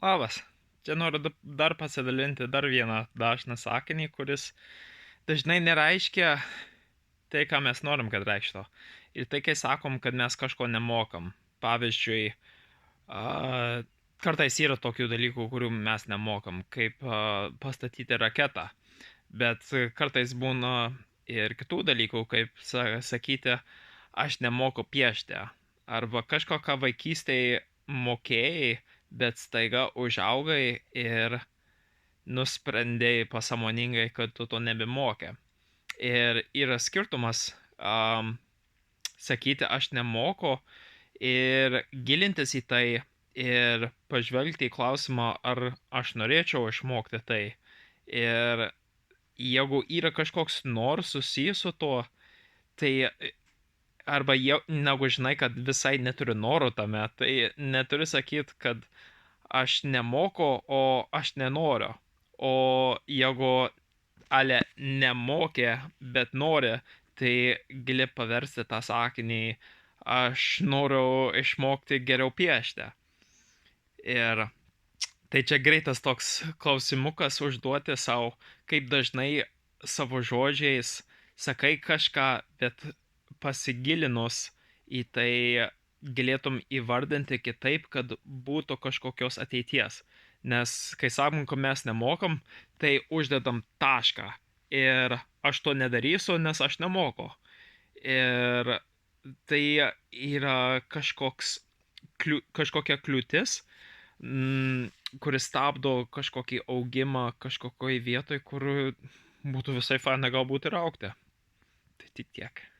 Labas. Čia noriu dar pasidalinti dar vieną dažną sakinį, kuris dažnai nereiškia tai, ką mes norim, kad reikštų. Ir tai, kai sakom, kad mes kažko nemokam. Pavyzdžiui, a, kartais yra tokių dalykų, kurių mes nemokam, kaip pastatyti raketą. Bet kartais būna ir kitų dalykų, kaip sakyti, aš nemoku piešti. Arba kažko, ką vaikystėje mokėjai, bet staiga užaugai ir nusprendėjai pasamoningai, kad tu to nebemokė. Ir yra skirtumas sakyti aš nemoku ir gilintis į tai ir pažvelgti į klausimą, ar aš norėčiau išmokti tai. Ir jeigu yra kažkoks noras susijęs su tuo, tai arba negu žinai, kad visai neturi noro tame, tai neturi sakyti, kad aš nemoku, o aš nenoriu. O jeigu ale nemokė, bet nori, tai gali paversti tą sakinį, aš noriu išmokti geriau piešti. Ir tai čia greitas toks klausimukas užduoti savo, kaip dažnai savo žodžiais sakai kažką, bet pasigilinus į tai galėtum įvardinti kitaip, kad būtų kažkokios ateities. Nes kai sakom, kad mes nemokam, tai uždedam tašką. Ir aš to nedarysiu, nes aš nemoku. Ir tai yra kažkokia kliūtis, kuris stabdo kažkokį augimą kažkokioj vietoj, kur būtų visai faina galbūt ir augti. Tai tik tiek.